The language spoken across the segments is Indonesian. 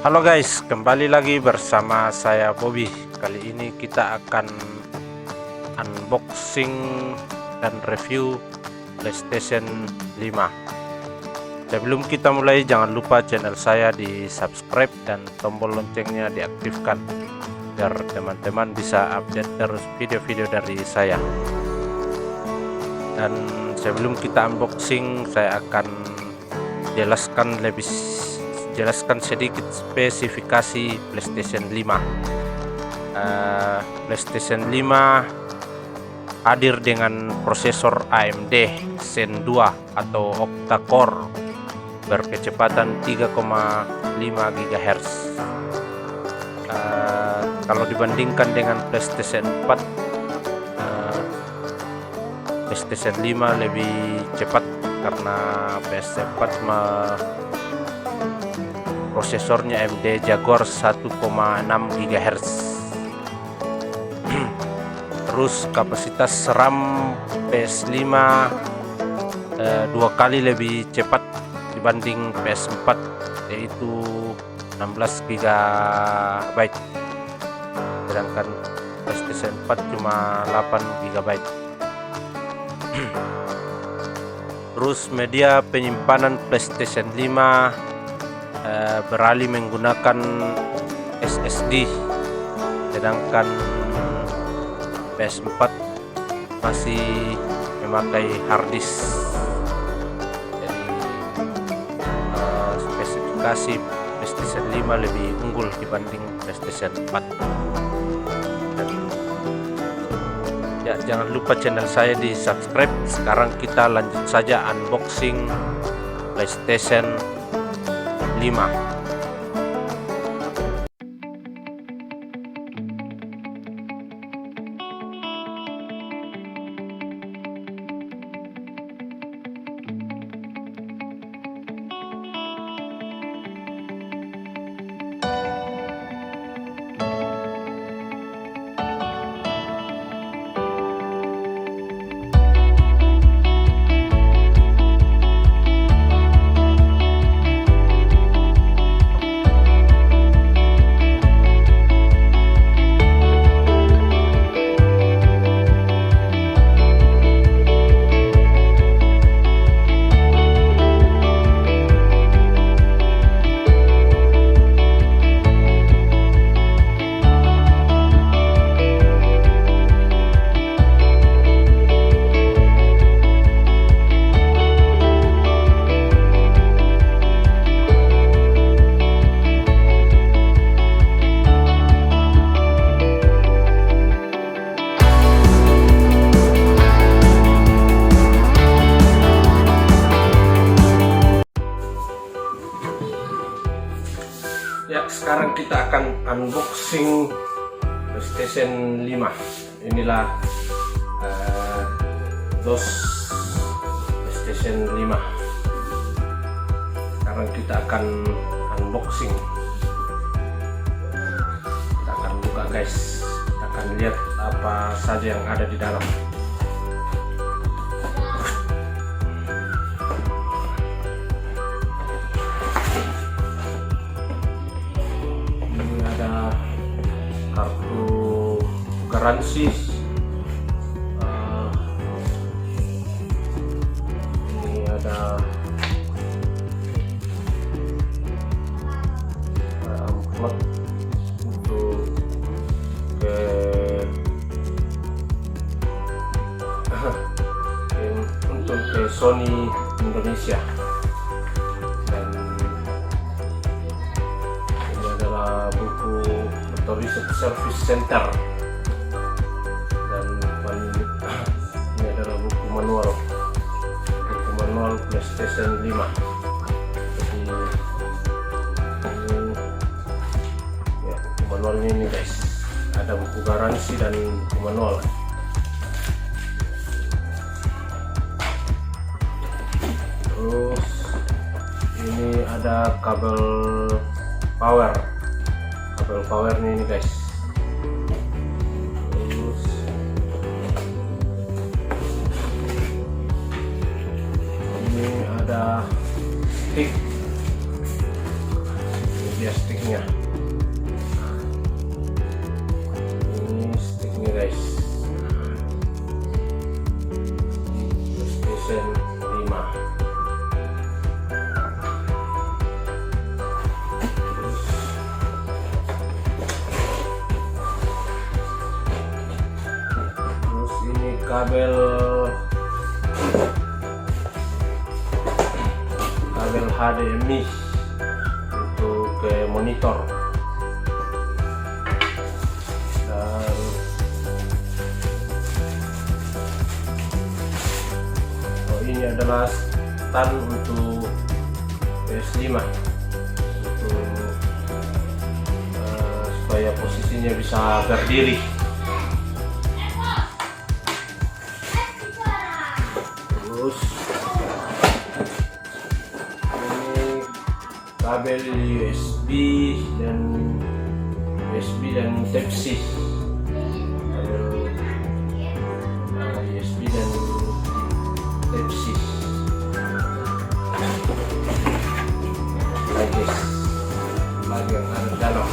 Halo guys, kembali lagi bersama saya Bobby. Kali ini kita akan unboxing dan review PlayStation 5. Sebelum kita mulai, jangan lupa channel saya di subscribe dan tombol loncengnya diaktifkan biar teman-teman bisa update terus video-video dari saya. Dan sebelum kita unboxing, saya akan jelaskan sedikit spesifikasi PlayStation 5. PlayStation 5 hadir dengan prosesor AMD Zen 2 atau octa-core berkecepatan 3,5 GHz. Kalau dibandingkan dengan PlayStation 4, PlayStation 5 lebih cepat karena PS4 prosesornya AMD Jaguar 1,6 GHz. Terus kapasitas RAM PS5 dua kali lebih cepat dibanding PS4, yaitu 16 GB, sedangkan PlayStation 4 cuma 8 GB. Terus media penyimpanan PlayStation 5 beralih menggunakan SSD, sedangkan PS4 masih memakai harddisk. Jadi spesifikasi PlayStation 5 lebih unggul dibanding PlayStation 4. Dan ya, jangan lupa channel saya di subscribe. Sekarang kita lanjut saja unboxing PlayStation 5. Ya, sekarang kita akan unboxing PlayStation 5. Inilah dos PlayStation 5. Sekarang kita akan unboxing. Kita akan buka guys. Kita akan lihat apa saja yang ada di dalam. Kartu garansi, ini ada amplop untuk ke Sony Indonesia. Dan ini adalah buku Research Service Center, dan ini adalah buku manual PlayStation 5. Jadi ini ya, buku manualnya ini guys, ada buku garansi dan buku manual. Terus ini ada kabel powernya ini guys. Terus ini ada stick dia sticknya. Ini sticknya guys, PlayStation 5. Terus ini kabel HDMI untuk ke monitor. Dan ini adalah stand untuk PS5 untuk supaya posisinya bisa berdiri. Terus kabel USB dan Type-C, kabel USB dan Type-C. Lagi yang ada dalam.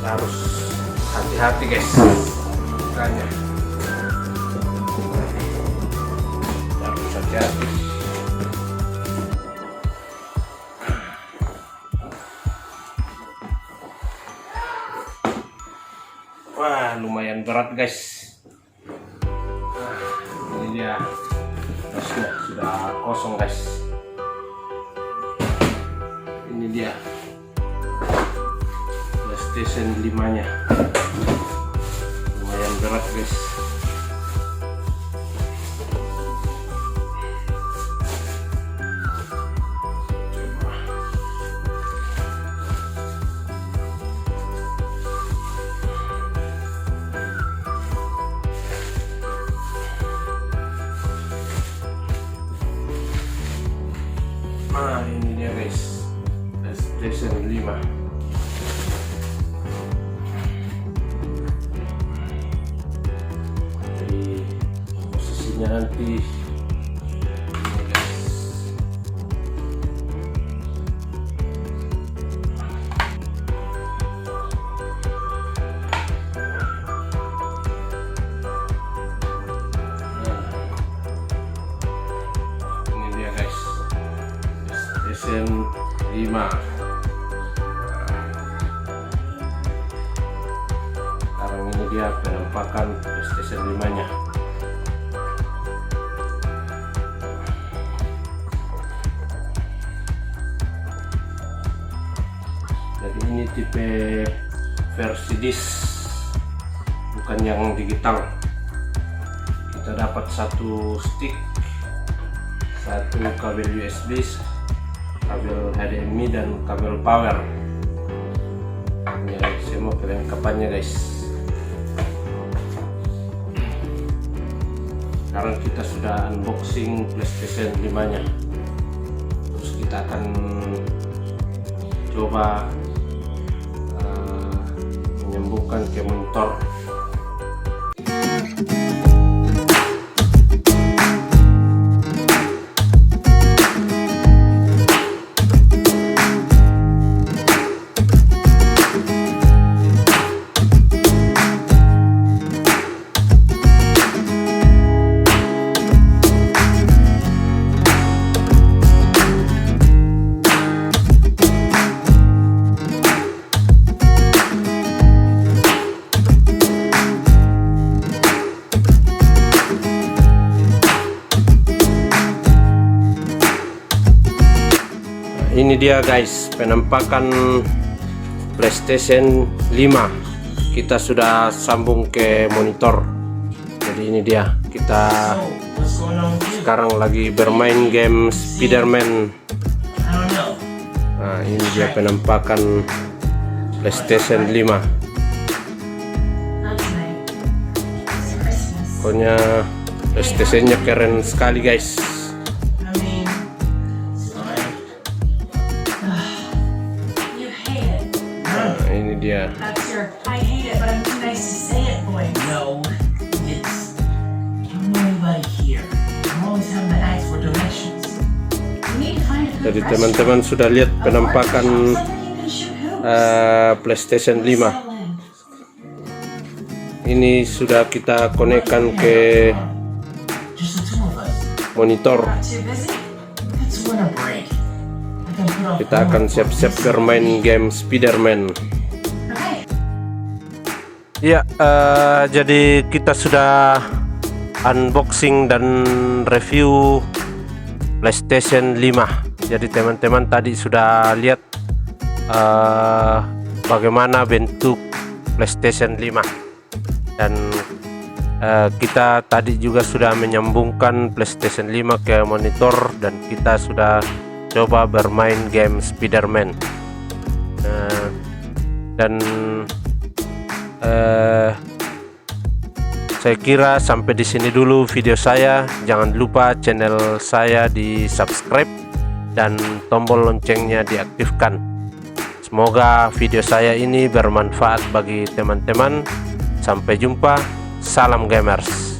Harus hati-hati guys, makanya harus hati-hati. Wah, lumayan berat guys. Ini dia tasnya sudah kosong guys. Ini dia PlayStation 5 nya, lumayan berat guys. Nah, ini dia guys, PlayStation 5. Nanti ini dia guys, PlayStation 5. Sekarang ini dia penampakan PlayStation 5 nya. Jadi ini tipe versi disk, bukan yang digital. Kita dapat satu stick, satu kabel USB, kabel HDMI dan kabel power. Ini semua kelengkapannya guys. Sekarang kita sudah unboxing PlayStation 5 nya. Terus kita akan coba menyembuhkan ke monitor. Ini dia guys, penampakan PlayStation 5. Kita sudah sambung ke monitor. Jadi ini dia, kita sekarang lagi bermain game Spider-Man. Nah, ini dia penampakan PlayStation 5. Pokoknya PlayStation-nya keren sekali guys. ya. That's your I hate it, but I'm too nice to say it, boy. No, it's don't know anybody here. I'm always having to ask for directions. We need to find a good Jadi restaurant. teman-teman sudah lihat penampakan Looks like you can shoot hoops. PlayStation 5. Settle in. Ini sudah kita konekkan ke Just the two of us. monitor. Not too busy? It's winter break. I can put off Kita akan siap-siap bermain game Spider-Man. Okay. Ya, jadi kita sudah unboxing dan review PlayStation 5. Jadi teman-teman tadi sudah lihat bagaimana bentuk PlayStation 5. Dan kita tadi juga sudah menyambungkan PlayStation 5 ke monitor dan kita sudah coba bermain game Spider-Man. Dan saya kira sampai di sini dulu video saya. Jangan lupa channel saya di subscribe dan tombol loncengnya diaktifkan. Semoga video saya ini bermanfaat bagi teman-teman. Sampai jumpa, salam gamers.